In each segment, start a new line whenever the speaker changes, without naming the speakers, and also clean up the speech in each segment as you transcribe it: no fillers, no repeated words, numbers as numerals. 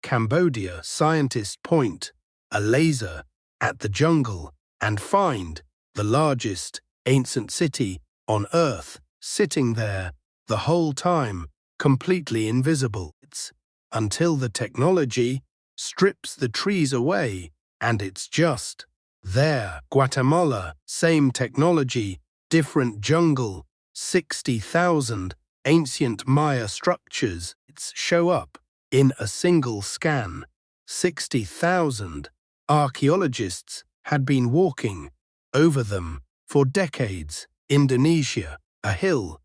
Cambodia, scientists point a laser at the jungle and find the largest ancient city on Earth sitting there the whole time, completely invisible. It's until the technology strips the trees away and it's just there. Guatemala, same technology, different jungle, 60,000 ancient Maya structures show up in a single scan. 60,000 archaeologists had been walking over them for decades. Indonesia, a hill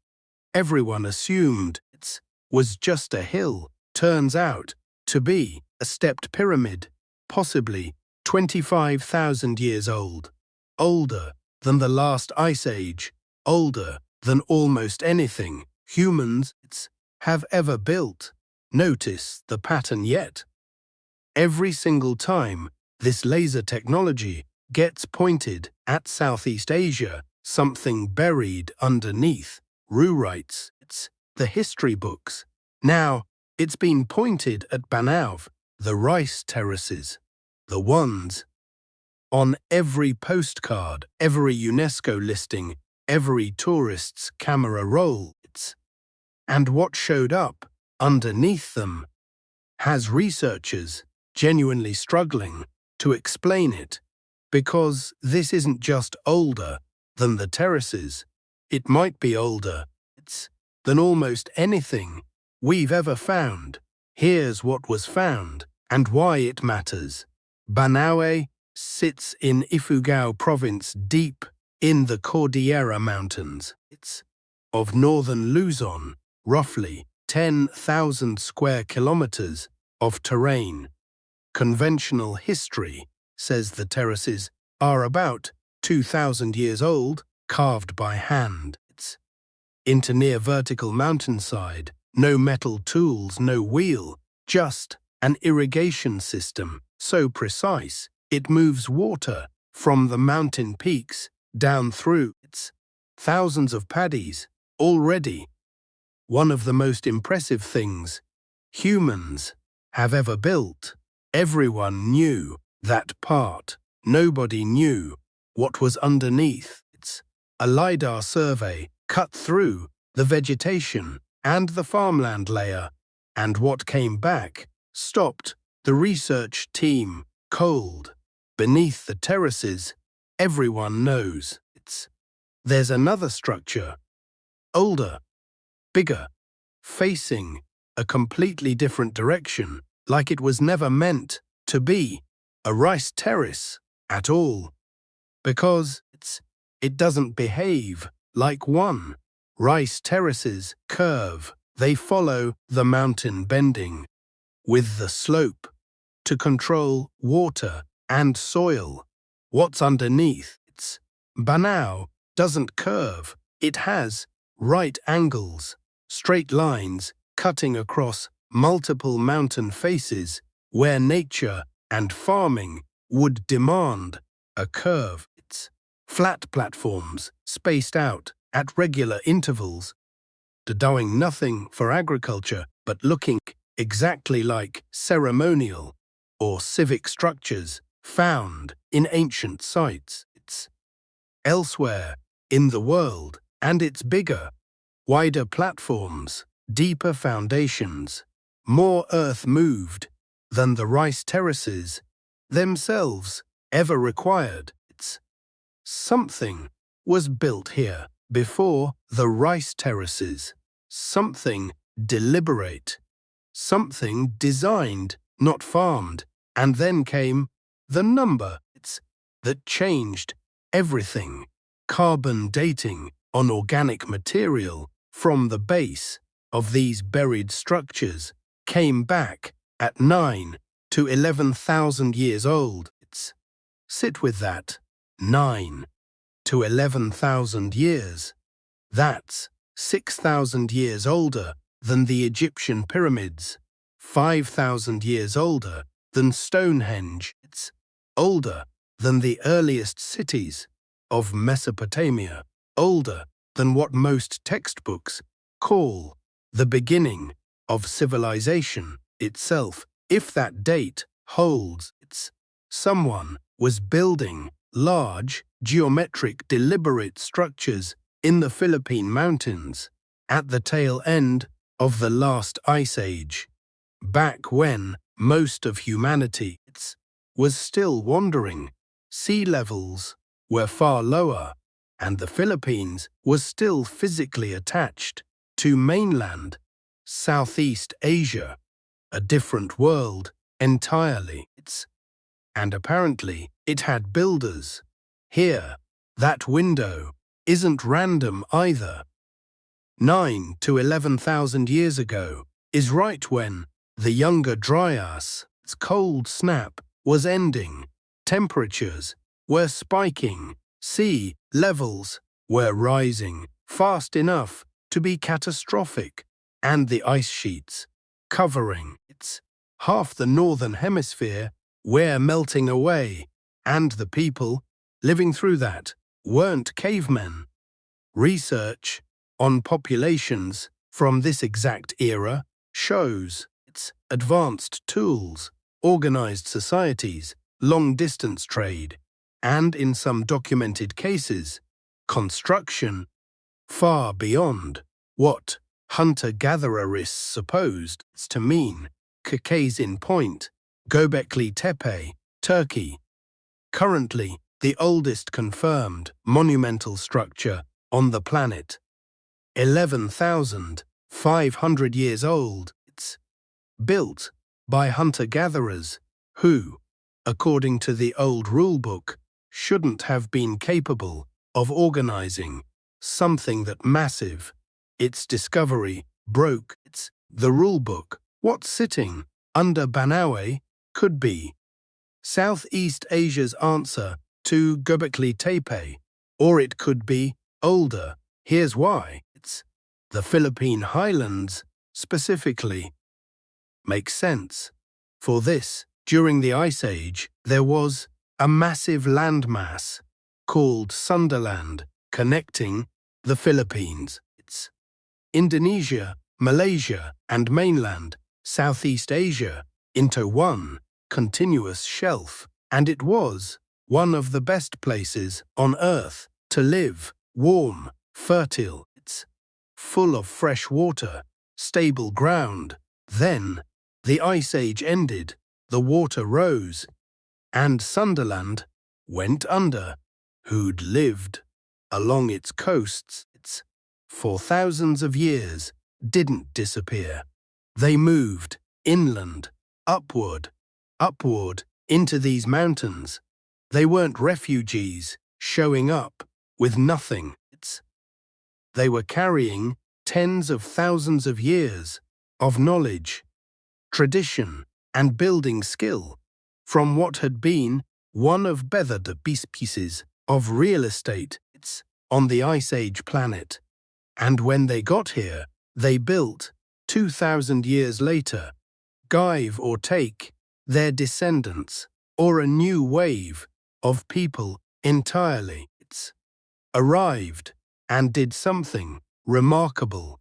everyone assumed it was just a hill, turns out to be a stepped pyramid, possibly 25,000 years old, older than the last ice age, older than almost anything humans have ever built. Notice the pattern yet. Every single time this laser technology gets pointed at Southeast Asia, something buried underneath rewrites the history books. Now it's been pointed at Banaue, the rice terraces, the ones on every postcard, every UNESCO listing, every tourist's camera roll. And what showed up underneath them has researchers genuinely struggling to explain it, because this isn't just older than the terraces, it might be older than almost anything we've ever found. Here's what was found and why it matters. Banaue sits in Ifugao province, deep in the Cordillera Mountains. It's of northern Luzon, roughly 10,000 square kilometers of terrain. Conventional history says the terraces are about 2,000 years old, carved by hand. It's into near vertical mountainside, no metal tools, no wheel, just an irrigation system so precise it moves water from the mountain peaks down through thousands of paddies already. One of the most impressive things humans have ever built. Everyone knew that part. Nobody knew what was underneath. A LiDAR survey cut through the vegetation and the farmland layer, and what came back stopped the research team cold. Beneath the terraces, everyone knows there's another structure, older, bigger, facing a completely different direction, like it was never meant to be a rice terrace at all, because it doesn't behave like one. Rice terraces curve, they follow the mountain bending with the slope to control water and soil. What's underneath? Banaue doesn't curve, it has right angles, straight lines cutting across multiple mountain faces where nature and farming would demand a curve. It's flat platforms spaced out at regular intervals, doing nothing for agriculture but looking exactly like ceremonial or civic structures found in ancient sites. It's elsewhere in the world, and it's bigger, wider platforms, deeper foundations, more earth moved than the rice terraces themselves ever required. Something was built here before the rice terraces, something deliberate, something designed, not farmed, and then came the number that changed everything. Carbon dating on organic material from the base of these buried structures came back at 9 to 11,000 years old. Sit with that. 9 to 11,000 years. That's 6,000 years older than the Egyptian pyramids, 5,000 years older than Stonehenge. It's older than the earliest cities of Mesopotamia, older than what most textbooks call the beginning of civilization itself. If that date holds, someone was building large, geometric, deliberate structures in the Philippine mountains at the tail end of the last ice age, back when most of humanity was still wandering. Sea levels were far lower, and the Philippines was still physically attached to mainland Southeast Asia, a different world entirely. And apparently it had builders. Here, that window isn't random either. 9 to 11,000 years ago is right when the Younger Dryas' cold snap was ending. Temperatures were spiking. Sea levels were rising fast enough to be catastrophic, and the ice sheets covering half the northern hemisphere were melting away, and the people living through that weren't cavemen. Research on populations from this exact era shows advanced tools, organized societies, long-distance trade, and in some documented cases, construction far beyond what hunter-gathererists supposed to mean. Case in point, Göbekli Tepe, Turkey, currently the oldest confirmed monumental structure on the planet. 11,500 years old, built by hunter-gatherers who, according to the old rulebook, shouldn't have been capable of organizing something that massive. Its discovery broke the rulebook. What's sitting under Banaue could be Southeast Asia's answer to Göbekli Tepe, or it could be older. Here's why. The Philippine highlands, specifically, makes sense. For this, during the Ice Age, there was a massive landmass called Sundaland connecting the Philippines, Indonesia, Malaysia, and mainland Southeast Asia into one continuous shelf, and it was one of the best places on Earth to live. Warm, fertile, full of fresh water, stable ground. Then, the Ice Age ended, the water rose, and Sundaland went under. Who'd lived along its coasts for thousands of years didn't disappear. They moved inland, upward into these mountains. They weren't refugees showing up with nothing. They were carrying tens of thousands of years of knowledge, tradition, and building skill from what had been one of the pieces of real estate on the Ice Age planet. And when they got here, they built, 2,000 years later, give or take, their descendants, or a new wave of people entirely, arrived and did something remarkable.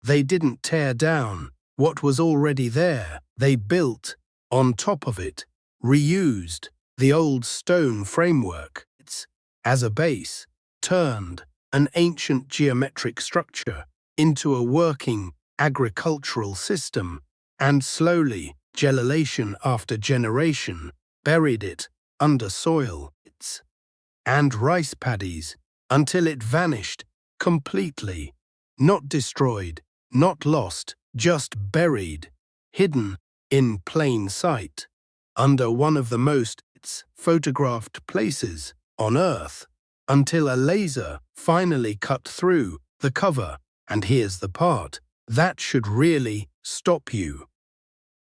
They didn't tear down what was already there. They built on top of it, reused the old stone framework as a base, turned an ancient geometric structure into a working agricultural system, and slowly, generation after generation, buried it under soil and rice paddies until it vanished completely, not destroyed, not lost, just buried, hidden in plain sight, under one of the most photographed places on Earth, until a laser finally cut through the cover. And here's the part that should really stop you.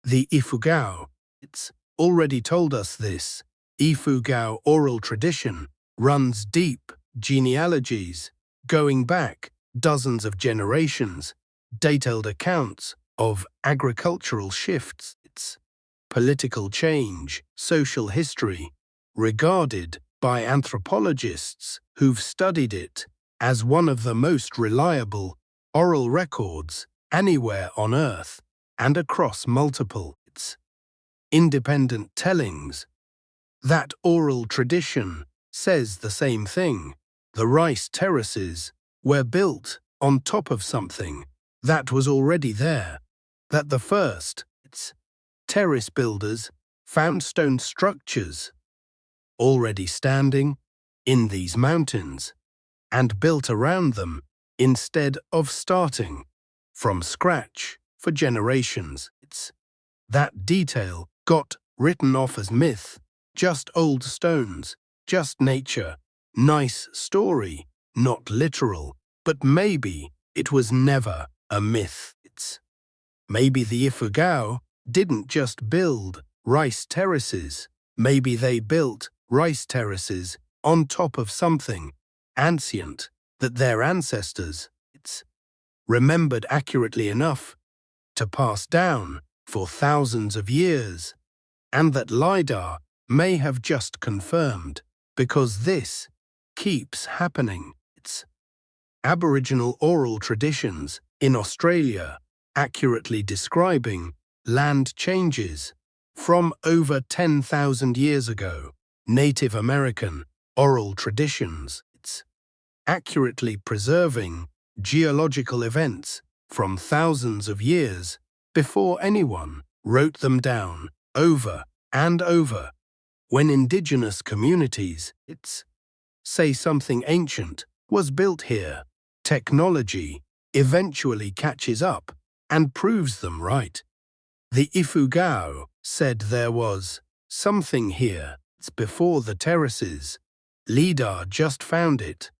The Ifugao, already told us this. Ifugao oral tradition runs deep, genealogies, going back dozens of generations, detailed accounts of agricultural shifts, political change, social history, regarded by anthropologists who've studied it as one of the most reliable oral records anywhere on Earth and across multiple independent tellings. That oral tradition says the same thing. The rice terraces were built on top of something that was already there, that the first terrace builders found stone structures already standing in these mountains and built around them instead of starting from scratch for generations. That detail got written off as myth, just old stones, just nature, nice story, not literal, but maybe it was never a myth. Maybe the Ifugao didn't just build rice terraces, maybe they built rice terraces on top of something ancient that their ancestors remembered accurately enough to pass down for thousands of years, and that LiDAR may have just confirmed, because this keeps happening. Aboriginal oral traditions in Australia accurately describing land changes from over 10,000 years ago. Native American oral traditions accurately preserving geological events from thousands of years before anyone wrote them down over and over. When indigenous communities say something ancient was built here, technology eventually catches up and proves them right. The Ifugao said there was something here before the terraces. LiDAR just found it.